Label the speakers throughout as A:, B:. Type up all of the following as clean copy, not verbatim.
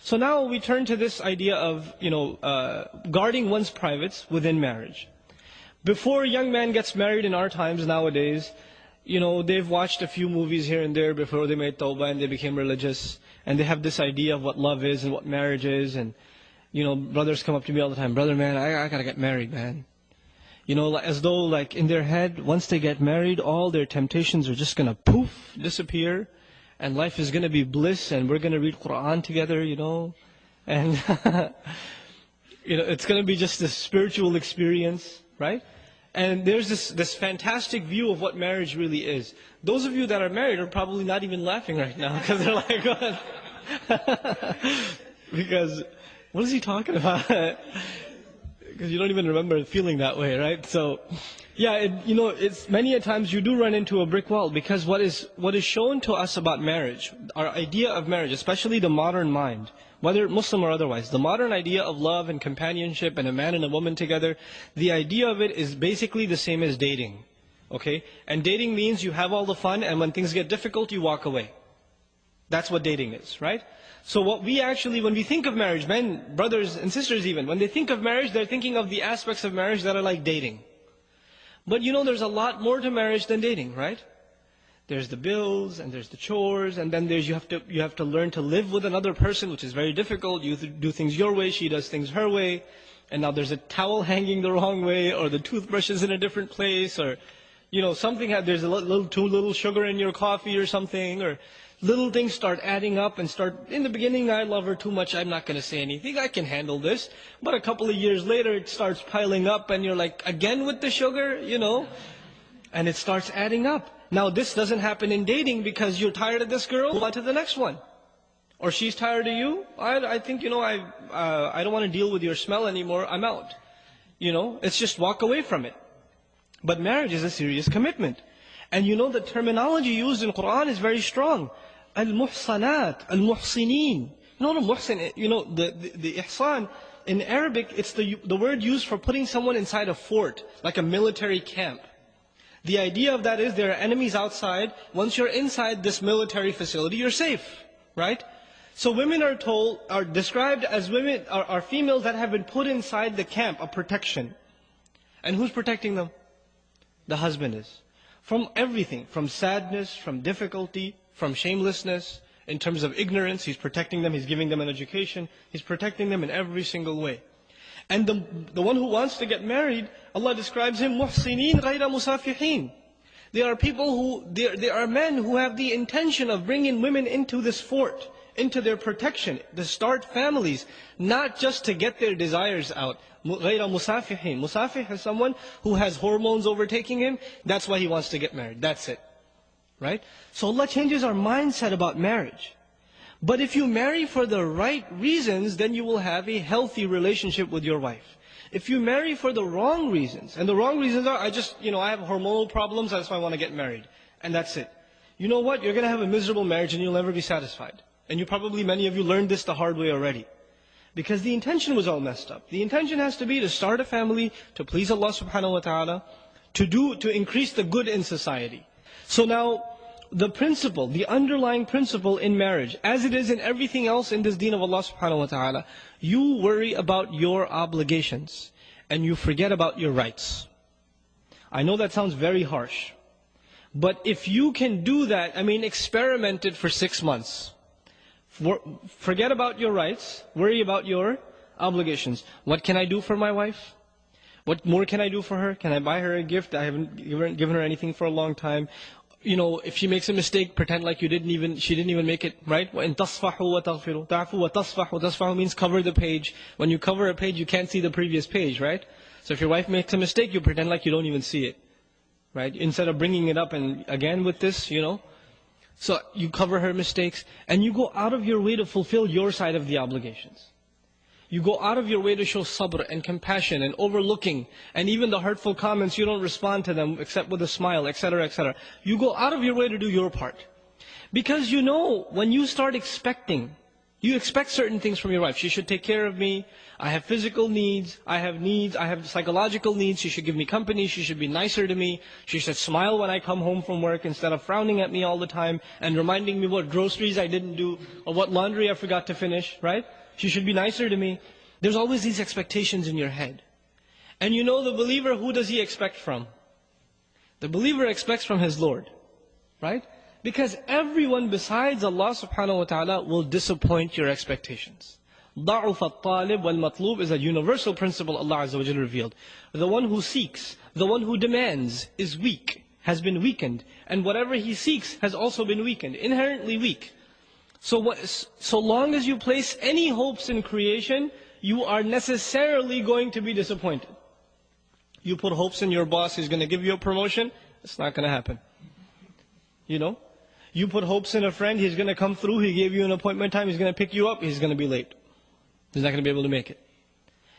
A: So now we turn to this idea of, guarding one's privates within marriage. Before a young man gets married in our times nowadays, they've watched a few movies here and there before they made tawbah and they became religious. And they have this idea of what love is and what marriage is. And, brothers come up to me all the time, brother, man, I gotta get married, man. As though like in their head, once they get married, all their temptations are just gonna poof, disappear. And life is gonna be bliss and we're gonna read Quran together, And, it's gonna be just a spiritual experience, right? And there's this fantastic view of what marriage really is. Those of you that are married are probably not even laughing right now because they're like, what? Because, what is he talking about? Because you don't even remember feeling that way, right? So, yeah, it's many a times you do run into a brick wall because what is shown to us about marriage, our idea of marriage, especially the modern mind, whether Muslim or otherwise, the modern idea of love and companionship and a man and a woman together, the idea of it is basically the same as dating. Okay? And dating means you have all the fun and when things get difficult, you walk away. That's what dating is, right? So what we actually, when we think of marriage, men, brothers and sisters even, when they think of marriage, they're thinking of the aspects of marriage that are like dating. But there's a lot more to marriage than dating, right? There's the bills, and there's the chores, and then you have to learn to live with another person, which is very difficult. You do things your way, she does things her way. And now there's a towel hanging the wrong way, or the toothbrush is in a different place, or, there's too little sugar in your coffee or something, or little things start adding up and in the beginning, I love her too much, I'm not going to say anything, I can handle this. But a couple of years later, it starts piling up and you're like, again with the sugar, and it starts adding up. Now this doesn't happen in dating because you're tired of this girl, move on to the next one. Or she's tired of you, I think, I don't want to deal with your smell anymore, I'm out. It's just walk away from it. But marriage is a serious commitment. And the terminology used in Quran is very strong. Al-Muhsanat, Al-Muhsinin. The Muhsin, the Ihsan, in Arabic, it's the word used for putting someone inside a fort, like a military camp. The idea of that is there are enemies outside. Once you're inside this military facility, you're safe, right? So women are described as women, are females that have been put inside the camp of protection. And who's protecting them? The husband is. From everything, from sadness, from difficulty, from shamelessness, in terms of ignorance, he's protecting them, he's giving them an education, he's protecting them in every single way. And the one who wants to get married, Allah describes him, muhsinin ghayra musafihin. They are people they are men who have the intention of bringing women into this fort, into their protection, to start families, not just to get their desires out. غَيْرَ مُسَافِحِينَ. Musafih is someone who has hormones overtaking him. That's why he wants to get married. That's it. Right? So Allah changes our mindset about marriage. But if you marry for the right reasons, then you will have a healthy relationship with your wife. If you marry for the wrong reasons, and the wrong reasons are, I have hormonal problems, that's why I want to get married. And that's it. You know what? You're going to have a miserable marriage and you'll never be satisfied. And many of you learned this the hard way already. Because the intention was all messed up. The intention has to be to start a family, to please Allah subhanahu wa ta'ala, to increase the good in society. So now, the underlying principle in marriage, as it is in everything else in this deen of Allah subhanahu wa ta'ala, you worry about your obligations, and you forget about your rights. I know that sounds very harsh. But if you can do that, experiment it for 6 months. Forget about your rights, worry about your obligations. What can I do for my wife? What more can I do for her? Can I buy her a gift? I haven't given her anything for a long time. If she makes a mistake, pretend like she didn't even make it, right? وَإِن تَصْفَحُوا وَتَغْفِرُوا تَعْفُوا وَتَصْفَحُوا. Tasfahu means cover the page. When you cover a page, you can't see the previous page, right? So if your wife makes a mistake, you pretend like you don't even see it, right? Instead of bringing it up and again with this, So you cover her mistakes, and you go out of your way to fulfill your side of the obligations. You go out of your way to show sabr and compassion and overlooking, and even the hurtful comments, you don't respond to them except with a smile, etc., etc. You go out of your way to do your part. Because when you start expecting You expect certain things from your wife. She should take care of me. I have physical needs. I have psychological needs. She should give me company. She should be nicer to me. She should smile when I come home from work instead of frowning at me all the time and reminding me what groceries I didn't do or what laundry I forgot to finish, right? She should be nicer to me. There's always these expectations in your head. And you know the believer, who does he expect from? The believer expects from his Lord, right? Because everyone besides Allah subhanahu wa ta'ala will disappoint your expectations. ضَعُفَ الطَّالِبْ وَالْمَطْلُوبِ is a universal principle Allah Azza wa Jalla revealed. The one who seeks, the one who demands is weak, has been weakened. And whatever he seeks has also been weakened, inherently weak. So long as you place any hopes in creation, you are necessarily going to be disappointed. You put hopes in your boss, he's going to give you a promotion, it's not going to happen. You know? You put hopes in a friend, he's going to come through, he gave you an appointment time, he's going to pick you up, he's going to be late. He's not going to be able to make it.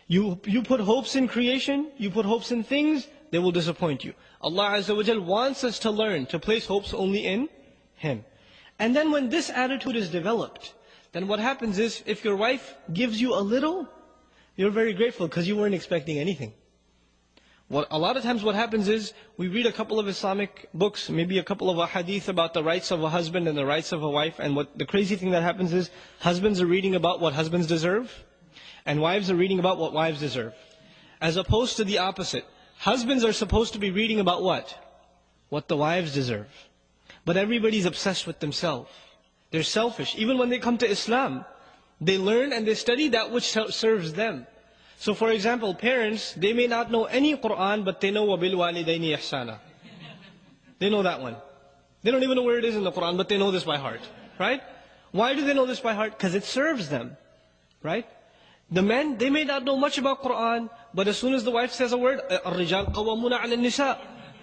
A: You put hopes in creation, you put hopes in things, they will disappoint you. Allah Azza wa Jal wants us to learn to place hopes only in Him. And then when this attitude is developed, then what happens is, if your wife gives you a little, you're very grateful because you weren't expecting anything. A lot of times what happens is, we read a couple of Islamic books, maybe a couple of hadith about the rights of a husband and the rights of a wife, and what the crazy thing that happens is, husbands are reading about what husbands deserve, and wives are reading about what wives deserve. As opposed to the opposite. Husbands are supposed to be reading about what? What the wives deserve. But everybody's obsessed with themselves. They're selfish. Even when they come to Islam, they learn and they study that which serves them. So for example, parents, they may not know any Qur'an, but they know وَبِالْوَالِدَيْنِ إِحْسَانًا. They know that one. They don't even know where it is in the Qur'an, but they know this by heart. Right? Why do they know this by heart? Because it serves them. Right? The men, they may not know much about Qur'an, but as soon as the wife says a word, الرِّجَالْ قَوَّمُونَ عَلَى النِّسَاءِ,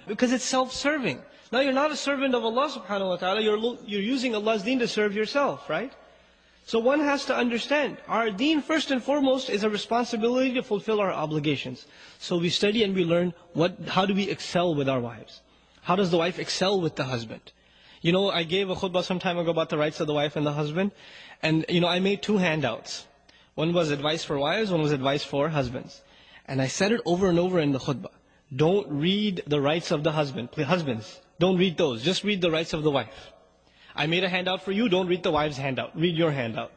A: because it's self-serving. Now you're not a servant of Allah subhanahu wa ta'ala, you're using Allah's deen to serve yourself, right? So one has to understand, our deen first and foremost is a responsibility to fulfill our obligations. So we study and we learn how do we excel with our wives? How does the wife excel with the husband? You know, I gave a khutbah some time ago about the rights of the wife and the husband. And you know, I made 2 handouts. One was advice for wives, one was advice for husbands. And I said it over and over in the khutbah. Don't read the rights of the husband. Husbands, don't read those. Just read the rights of the wife. I made a handout for you, don't read the wife's handout. Read your handout.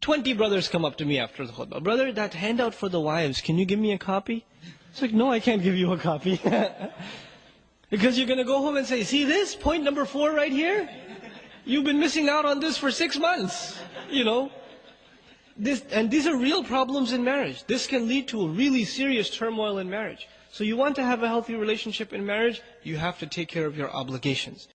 A: 20 brothers come up to me after the khutbah. Brother, that handout for the wives, can you give me a copy? It's like, no, I can't give you a copy. Because you're going to go home and say, see this? Point number 4 right here? You've been missing out on this for 6 months. You know? And these are real problems in marriage. This can lead to a really serious turmoil in marriage. So you want to have a healthy relationship in marriage, you have to take care of your obligations.